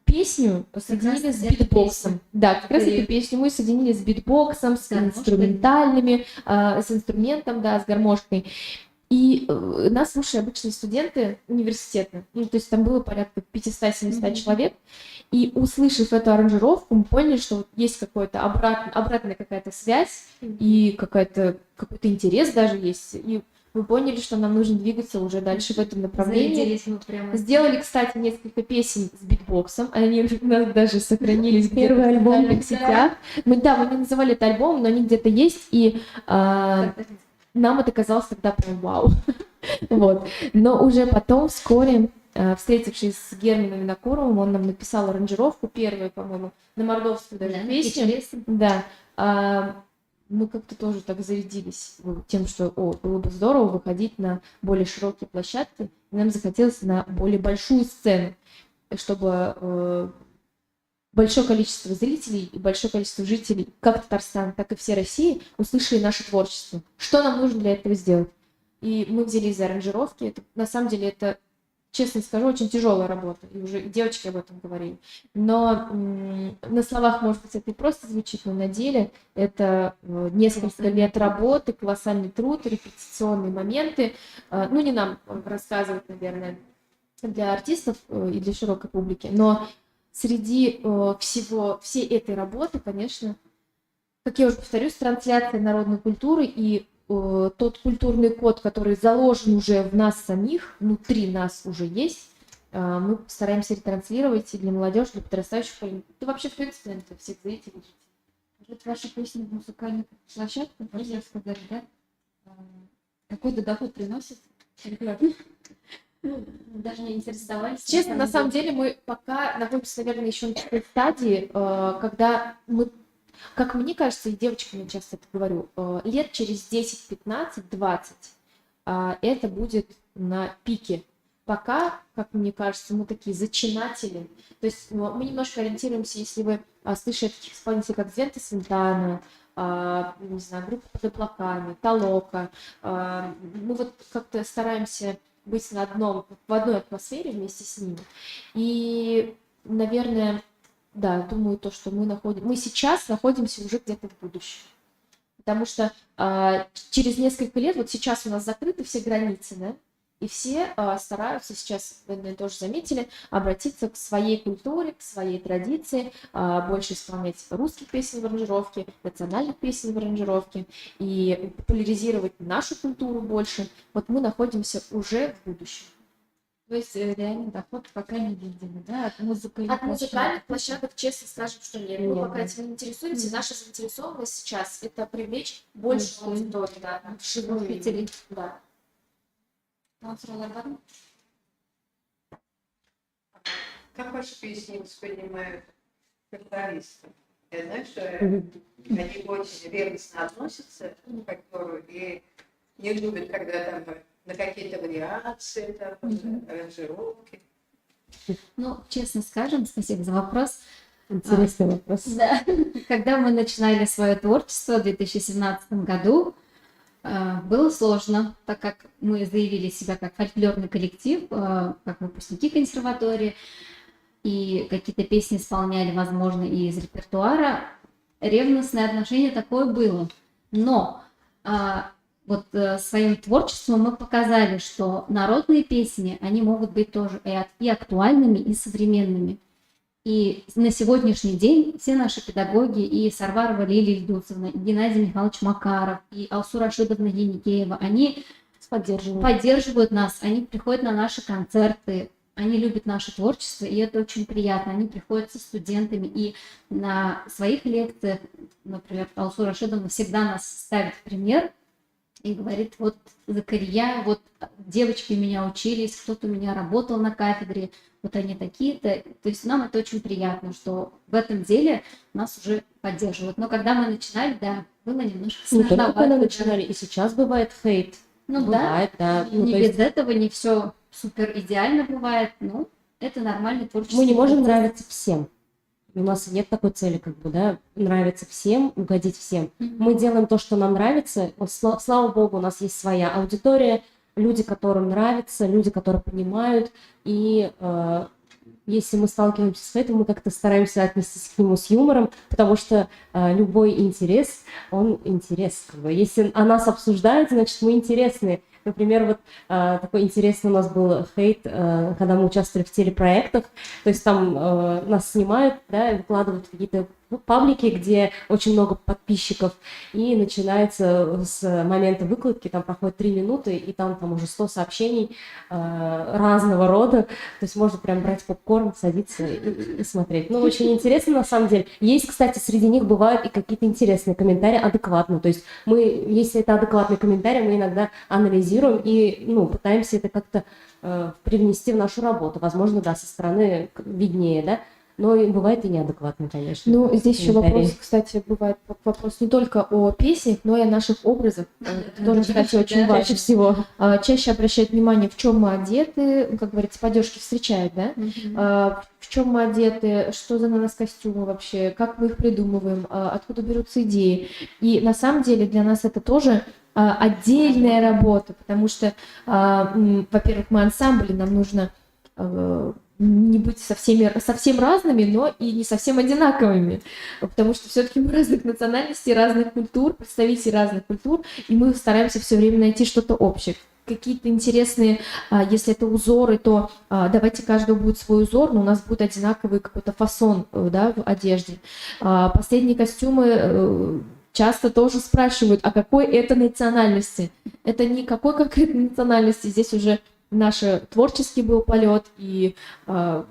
Speaker 4: песню соединили с битбоксом. Да, как раз эту песню мы соединили с битбоксом, с инструментальными, с инструментом, да, с гармошкой. И нас слушали обычные студенты университета. Ну, то есть там было порядка 500-700 человек. И услышав эту аранжировку, мы поняли, что вот есть какая-то обратная какая-то связь и какой-то интерес даже есть. И мы поняли, что нам нужно двигаться уже дальше в этом направлении.
Speaker 3: Зарядились мы прямо.
Speaker 4: Сделали, кстати, несколько песен с битбоксом, они у нас даже сохранились где-то
Speaker 5: Первый
Speaker 4: в
Speaker 5: альбом.
Speaker 4: социальных сетях. Мы не называли это альбомом, но они где-то есть, и нам это казалось тогда прям вау. Вот. Но уже потом, вскоре, встретившись с Германом Винокуровым, он нам написал аранжировку, первую, по-моему, на мордовскую даже
Speaker 3: Да,
Speaker 4: песню.
Speaker 3: интересно.
Speaker 4: Да. Мы как-то тоже так зарядились тем, что было бы здорово выходить на более широкие площадки. И нам захотелось на более большую сцену, чтобы большое количество зрителей и большое количество жителей как Татарстана, так и всей России услышали наше творчество. Что нам нужно для этого сделать? И мы взялись за аранжировки. Это, на самом деле, это, честно скажу, очень тяжелая работа. И уже девочки об этом говорили. Но на словах, может быть, это и просто звучит, но на деле это несколько лет работы, колоссальный труд, репетиционные моменты. Ну, не нам рассказывать, наверное, для артистов и для широкой публики, но среди всей этой работы, конечно, как я уже повторюсь, трансляция народной культуры и тот культурный код, который заложен уже в нас самих, внутри нас уже есть, мы стараемся ретранслировать и для молодежи, для подрастающих, да вообще, в принципе, для всех зрителей.
Speaker 1: Вот ваша песня в музыкальных площадках, можно сказать, да? Какой-то доход приносит?
Speaker 3: Даже не интересовались.
Speaker 4: Честно, на самом деле, мы пока находимся, наверное, еще на такой стадии, когда мы, как мне кажется, и девочкам я часто это говорю, лет через 10, 15, 20 это будет на пике. Пока, как мне кажется, мы такие зачинатели. То есть мы немножко ориентируемся, если вы слышали таких исполнителей, как Звента Свинтана, не знаю, группа под облаками, Толока. Мы вот как-то стараемся быть в одной атмосфере вместе с ними. И, наверное, да, думаю, то, что мы сейчас находимся уже где-то в будущем. Потому что через несколько лет, вот сейчас у нас закрыты все границы, да, и все стараются сейчас, вы, наверное, тоже заметили, обратиться к своей культуре, к своей традиции, больше исполнять русских песен в аранжировке, национальных песен в аранжировке и популяризировать нашу культуру больше. Вот мы находимся уже в будущем.
Speaker 1: То есть реальный доход пока не видели, да, от музыкальных
Speaker 4: От музыкальных площадок, честно скажем, что нет. Мы пока этим не интересуемся. Наша заинтересованность сейчас — это привлечь больше аудитории, да, вживую.
Speaker 3: Зрителей.
Speaker 4: Да.
Speaker 6: Как ваши песни воспринимают фольклористы? Я знаю, что они очень ревностно относятся к фольклору и не любят, когда там на какие-то вариации, там, аранжировки.
Speaker 3: Ну, честно скажем, спасибо за вопрос.
Speaker 5: Интересный вопрос.
Speaker 3: Да. Когда мы начинали свое творчество в 2017 году, было сложно, так как мы заявили себя как фольклорный коллектив, как выпускники консерватории, и какие-то песни исполняли, возможно, и из репертуара. Ревностное отношение такое было. Но вот своим творчеством мы показали, что народные песни, они могут быть тоже и актуальными, и современными. И на сегодняшний день все наши педагоги, и Сарварова Лилия Ильдусовна, и Геннадий Михайлович Макаров, и Алсу Рашидовна Еникеева, они поддерживают нас, они приходят на наши концерты, они любят наше творчество, и это очень приятно. Они приходят со студентами, и на своих лекциях, например, Алсу Рашидовна всегда нас ставит в пример и говорит: вот Закария, вот девочки у меня учились, кто-то у меня работал на кафедре, вот они такие-то. То есть нам это очень приятно, что в этом деле нас уже поддерживают. Но когда мы начинали, да, было немножко
Speaker 5: Не только
Speaker 3: сложновато.
Speaker 5: когда начинали, и сейчас бывает хейт.
Speaker 3: Ну
Speaker 5: Бывает, да.
Speaker 3: да,
Speaker 5: Ну,
Speaker 3: не
Speaker 5: то
Speaker 3: без
Speaker 5: есть
Speaker 3: этого не все супер идеально бывает, но это нормальный творческий
Speaker 5: мы не можем
Speaker 3: процесс.
Speaker 5: нравиться всем. У нас нет такой цели, как бы, да, нравиться всем, угодить всем. Мы делаем то, что нам нравится. Вот, слава богу, у нас есть своя аудитория, люди, которым нравится, люди, которые понимают. И если мы сталкиваемся с этим, мы как-то стараемся отнестись к нему с юмором, потому что любой интерес, он интерес. Как бы. Если о нас обсуждают, значит, мы интересны. Например, вот такой интересный у нас был хейт, когда мы участвовали в телепроектах, то есть там нас снимают, да, и выкладывают какие-то паблике, где очень много подписчиков, и начинается с момента выкладки, там проходит 3 минуты, и там уже 100 сообщений разного рода, то есть можно прям брать попкорн, садиться и смотреть. Ну, очень интересно, на самом деле. Есть, кстати, среди них бывают и какие-то интересные комментарии, адекватные, то есть мы, если это адекватный комментарий, мы иногда анализируем и, ну, пытаемся это как-то привнести в нашу работу. Возможно, да, со стороны виднее, да, но и бывает и неадекватный, конечно.
Speaker 4: Ну, здесь еще
Speaker 5: комментарии.
Speaker 4: вопрос, кстати, бывает вопрос не только о песнях, но и о наших образах. Это тоже, кстати, очень важно.
Speaker 5: Чаще всего.
Speaker 4: Чаще обращают внимание, в чем мы одеты, как говорится, по одежке встречают, да? В чем мы одеты, что за на нас костюмы вообще, как мы их придумываем, откуда берутся идеи. И на самом деле для нас это тоже отдельная работа, потому что, во-первых, мы ансамбль, нам нужно не быть совсем разными, но и не совсем одинаковыми, потому что все-таки мы разных национальностей, разных культур, представители разных культур, и мы стараемся все время найти что-то общее. Какие-то интересные, если это узоры, то давайте каждого будет свой узор, но у нас будет одинаковый какой-то фасон, да, в одежде. Последние костюмы часто тоже спрашивают, а какой это национальности? Это не какой конкретной национальности, здесь уже наш творческий был полет, и это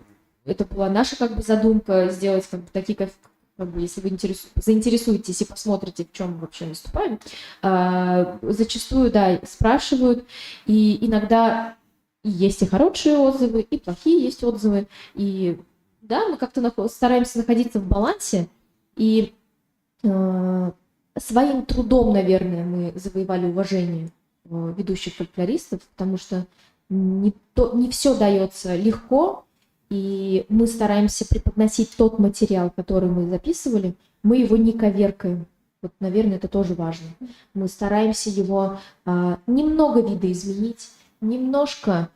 Speaker 4: была наша как бы задумка сделать как бы такие, как бы, если вы заинтересуетесь и посмотрите, в чем мы вообще выступаем, зачастую, да, спрашивают, и иногда есть и хорошие отзывы, и плохие есть отзывы, и да, мы как-то стараемся находиться в балансе, и своим трудом, наверное, мы завоевали уважение ведущих фольклористов, потому что не все дается легко, и мы стараемся преподносить тот материал, который мы записывали, мы его не коверкаем. Вот, наверное, это тоже важно. Мы стараемся его немного видоизменить, немножко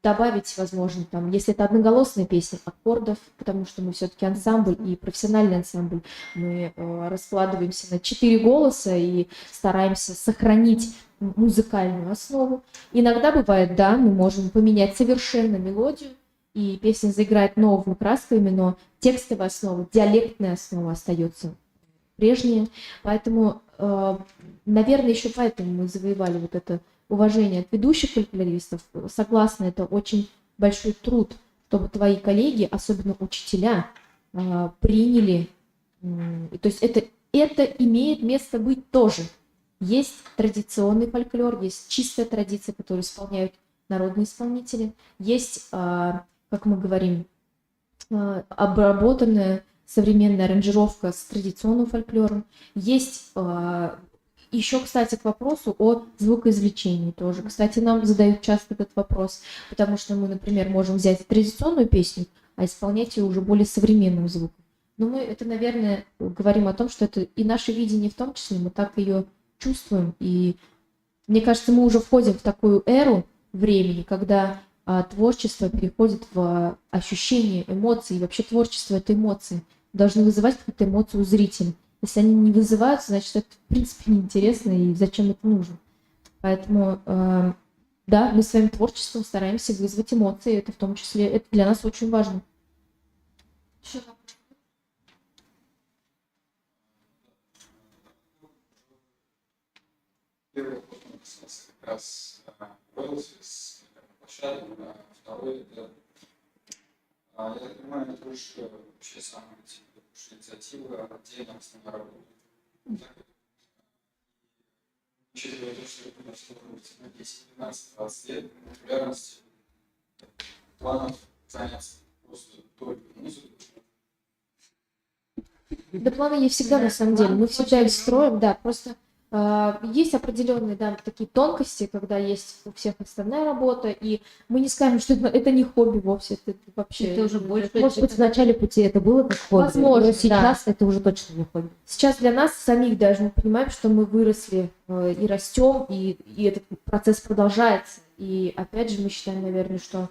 Speaker 4: добавить, возможно, там, если это одноголосная песня, аккордов, потому что мы все-таки ансамбль и профессиональный ансамбль. Мы раскладываемся на 4 голоса и стараемся сохранить музыкальную основу. Иногда бывает, да, мы можем поменять совершенно мелодию, и песня заиграет новыми красками, но текстовая основа, диалектная основа остается прежняя. Поэтому, наверное, еще поэтому мы завоевали вот это уважение от ведущих фольклористов. Согласна, это очень большой труд, чтобы твои коллеги, особенно учителя, приняли. То есть это имеет место быть тоже. Есть традиционный фольклор, есть чистая традиция, которую исполняют народные исполнители. Есть, как мы говорим, обработанная современная аранжировка с традиционным фольклором. Есть еще, кстати, к вопросу о звукоизвлечении тоже. Кстати, нам задают часто этот вопрос, потому что мы, например, можем взять традиционную песню, а исполнять ее уже более современным звуком. Но мы это, наверное, говорим о том, что это и наше видение в том числе, мы так ее чувствуем. И мне кажется, мы уже входим в такую эру времени, когда творчество переходит в ощущение эмоций. И вообще творчество — это эмоции. Должны вызывать какую-то эмоцию у зрителя. Если они не вызываются, значит, это, в принципе, неинтересно, и зачем это нужно. Поэтому, да, мы своим творчеством стараемся вызвать эмоции. Это в том числе, это для нас очень важно.
Speaker 7: Первый вопрос касался как раз роялти с площадкой, а второй это, я так понимаю, это уже вообще самая инициатива отдельно основная работа. Учитывая то, что это наследуется на 10, 15, 20 лет популярности, планов заняться просто только музыкой.
Speaker 4: Да, планы есть всегда, на самом деле. Мы всегда их строим, да, просто есть определенные, да, такие тонкости, когда есть у всех основная работа, и мы не скажем, что это не хобби вовсе, это вообще...
Speaker 3: Это уже больше.
Speaker 5: Может быть, в начале пути это было как хобби,
Speaker 4: Возможно,
Speaker 5: но сейчас это уже точно не хобби.
Speaker 4: Сейчас для нас самих даже мы понимаем, что мы выросли и растем, и этот процесс продолжается. И опять же мы считаем, наверное, что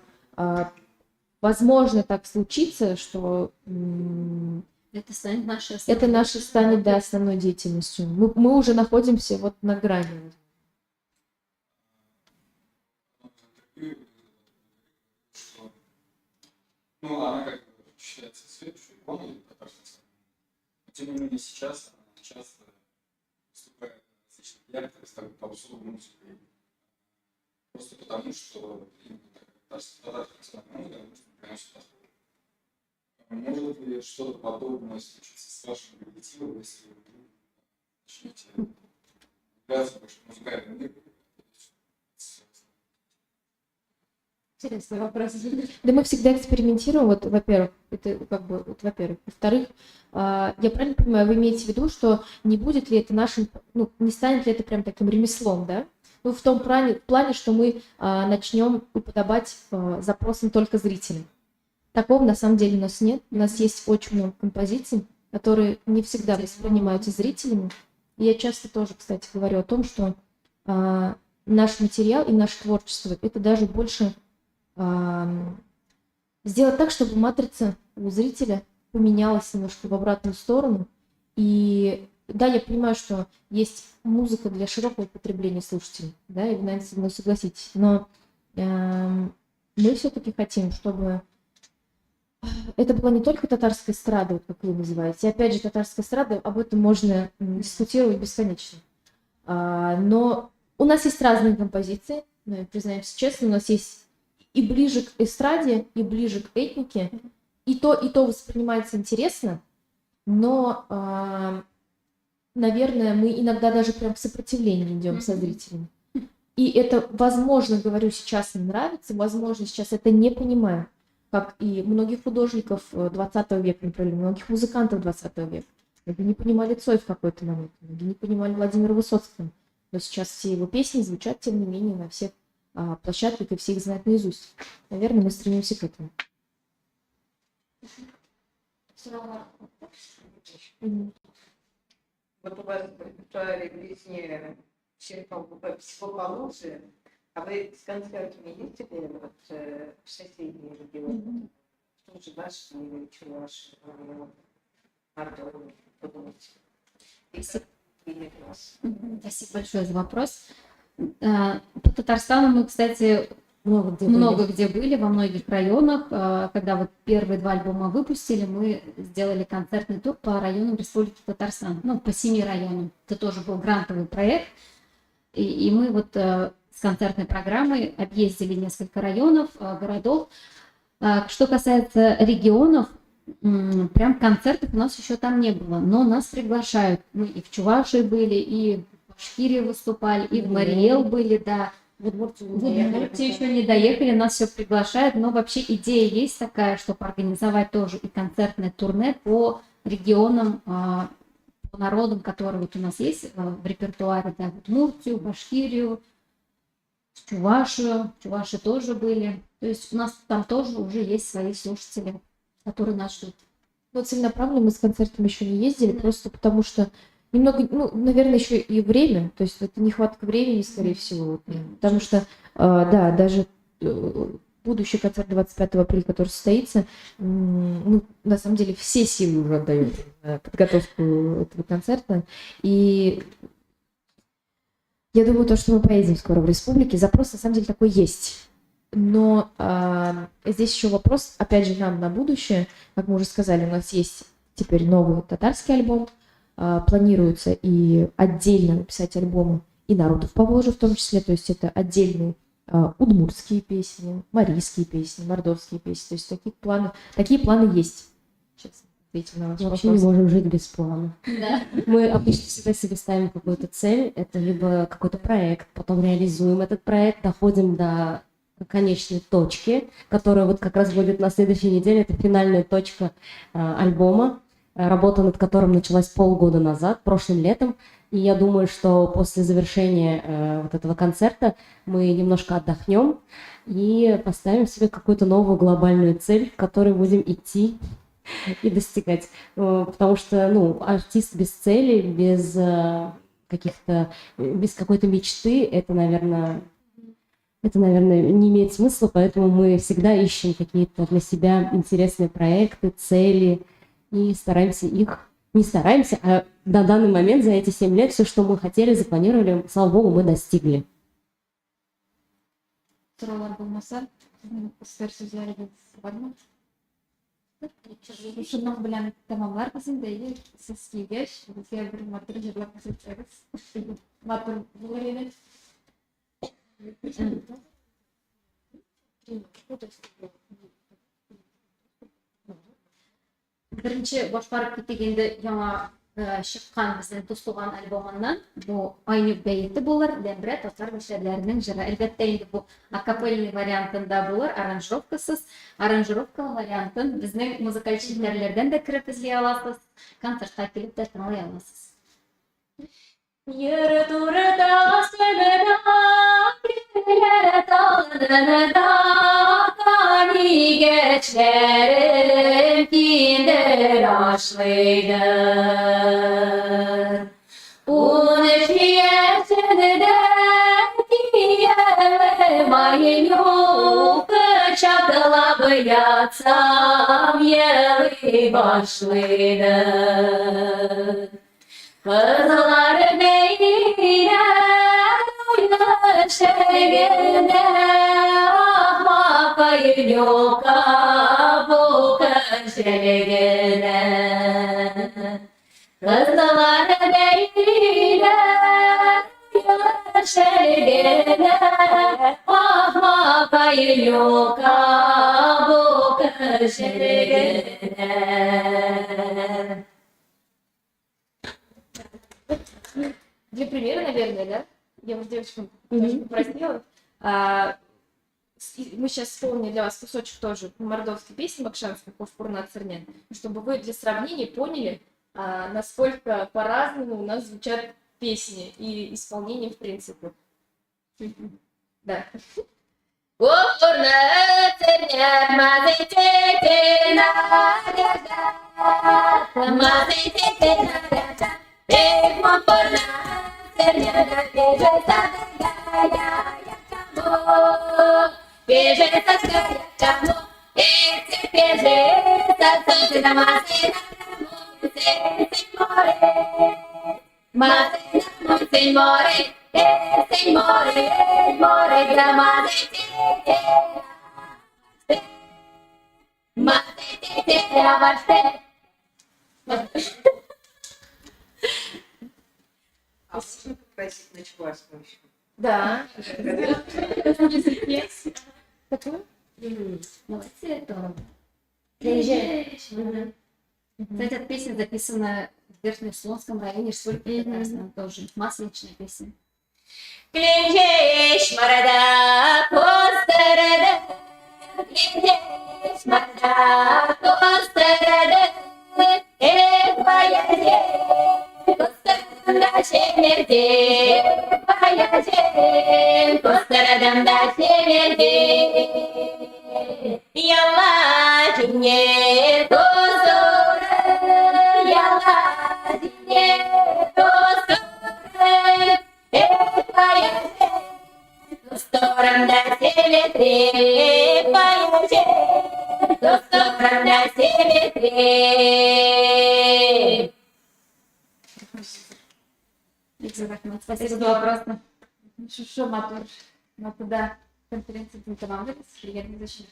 Speaker 4: возможно так случится, что
Speaker 3: Это станет нашей
Speaker 4: это наше станет, да, основной деятельностью. Мы уже находимся вот на грани.
Speaker 7: Что, ну, она как бы считается следующей иконой татарской тем не менее сейчас часто выступает на различных ярких с такой попсовой музыкой. Просто потому, что татарская музыка приносит доход. Может ли что-то подобное случиться с вашим коллективом, если вы начнете влюбляться больше в музыкальный мир?
Speaker 5: Интересный вопрос.
Speaker 4: Да мы всегда экспериментируем, вот, во-первых, это как бы, вот, во-первых. Во-вторых, я правильно понимаю, вы имеете в виду, что не будет ли это нашим, ну, не станет ли это прям таким ремеслом, да? Ну, в том плане, что мы начнем уподобать запросам только зрителям. Такого на самом деле у нас нет. У нас есть очень много композиций, которые не всегда воспринимаются зрителями. И я часто тоже, кстати, говорю о том, что наш материал и наше творчество — это даже больше сделать так, чтобы матрица у зрителя поменялась немножко в обратную сторону. И да, я понимаю, что есть музыка для широкого потребления слушателей, да, и вы, наверное, со мной согласитесь, но мы все-таки хотим, чтобы это была не только татарская эстрада, вот как вы называете. И опять же, татарская эстрада, об этом можно дискутировать бесконечно. Но у нас есть разные композиции, признаемся честно, у нас есть и ближе к эстраде, и ближе к этнике, и то воспринимается интересно, но, наверное, мы иногда даже прям в сопротивлении идем со зрителями. И это, возможно, говорю, сейчас не нравится, возможно, сейчас это не понимаю, как и многих художников 20 века, например, многих музыкантов 20 века. Многие не понимали Цой в какой-то момент, многие не понимали Владимира Высоцкого. Но сейчас все его песни звучат, тем не менее, на всех площадках, и все их знают наизусть. Наверное, мы стремимся к этому.
Speaker 6: Вот у вас в репертуаре песни всего полусы, а вы с концертами ездили вот, в соседние регионы? Что же ваш или Чуваш, Мордовия, подумайте.
Speaker 3: Спасибо большое за вопрос. По Татарстану мы, кстати, много где были, во многих районах. Когда вот первые 2 альбома выпустили, мы сделали концертный тур по районам Республики Татарстан, ну, по 7 районам. Это тоже был грантовый проект. И мы вот с концертной программой объездили несколько районов, городов. Что касается регионов, прям концертов у нас еще там не было, но нас приглашают. Мы и в Чувашии были, и в Башкирии выступали, и в Мариэл были, да. В Удмуртии еще не доехали, нас все приглашают, но вообще идея есть такая, чтобы организовать тоже и концертное турне по регионам, по народам, которые вот у нас есть в репертуаре, да, Удмуртию, Башкирию, Чувашию тоже были. То есть у нас там тоже уже есть свои слушатели, которые нас ждут.
Speaker 4: Но целенаправленно мы с концертами еще не ездили, просто потому что немного, ну, наверное, еще и время, то есть это нехватка времени, скорее всего, потому что, да, даже будущий концерт 25 апреля, который состоится, ну, на самом деле все силы уже отдают подготовку этого концерта, и я думаю, то, что мы поедем скоро в республике, запрос на самом деле такой есть. Но здесь еще вопрос, опять же, нам на будущее. Как мы уже сказали, у нас есть теперь новый татарский альбом. Планируется и отдельно написать альбомы и народов Поволжья в том числе. То есть это отдельные удмуртские песни, марийские песни, мордовские песни. То есть такие планы есть. Сейчас ответим на ваш вопрос.
Speaker 5: Вообще не можем жить без плана.
Speaker 3: Да.
Speaker 5: Мы обычно всегда себе ставим какую-то цель. Это либо какой-то проект, потом реализуем этот проект, доходим до конечной точки, которая вот как раз будет на следующей неделе. Это финальная точка альбома, работа над которым началась полгода назад, прошлым летом. И я думаю, что после завершения вот этого концерта мы немножко отдохнем и поставим себе какую-то новую глобальную цель, к которой будем идти и достигать. Потому что, ну, артист без цели, без какой-то мечты, это, наверное, не имеет смысла, поэтому мы всегда ищем какие-то для себя интересные проекты, цели, и стараемся а на данный момент за эти 7 лет все, что мы хотели, запланировали, слава богу, мы достигли.
Speaker 1: Шунның белән тәмамларбыз инде. И сез килгәч, безгә бер матур җырлап күрсәтсәгез. Матур булыр иде.
Speaker 3: Беренче башкарып китик инде яңа чыккан безнең Дус туган альбомыннан. Бу Айнук бәйете булыр, Ләмбрә татар бәшәрләренең җыры. Әлбәттә инде бу акапельный вариантында булыр, аранжировкасыз. Аранжировка вариантын безнең музыкаль челтәрләрдән дә кереп эзли аласыз. Концертка килеп тә тыңлый аласыз. Йөрü турыда сөлөдә, килә талдыда, kanigəçlərim kindir aşlıydır. Unutmiyətində diyəmə mayın yok, çapılab yatsam yeli başlıydır. Kızlar beynine şerginde ahmak ayın yok bu şerginde. Kızlar beynine şerginde ahmak ayın yok bu şerginde.
Speaker 4: Для примера, наверное, да? Я вас, девочкам, тоже попросила. Мы сейчас вспомним для вас кусочек тоже мордовской песни Макшанской «Повпурна Цернян», чтобы вы для сравнения поняли, насколько по-разному у нас звучат песни и исполнение в принципе. Да.
Speaker 3: Повпурна Цернян, мазайте на Эх, повпурна Цернян, бежит садская кому, эх, бежит садская масина, мой море, эх, море, громадите, мазайте, аваште.
Speaker 6: А можно попросить на чувашском еще?
Speaker 4: Да.
Speaker 3: Какой? Молодцы, здорово. Приезжай. Кстати, эта песня записана в Верхнеслонском районе, что ли, прекрасно тоже. Масличная песня. Клинжеш морда, постарада, клинжеш морда, постарада, твоя Постарадам шемерде, твоя жем, постарадам да шемерде. Яла дине тозора, яла дине тозора, твоя жем, постарадам да шемерде, твоя жем, постарадам да шемерде.
Speaker 1: Спасибо за вопрос. Шо матур. Матуда конференция тамамларбыз. Приятный вечер.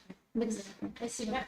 Speaker 3: Спасибо.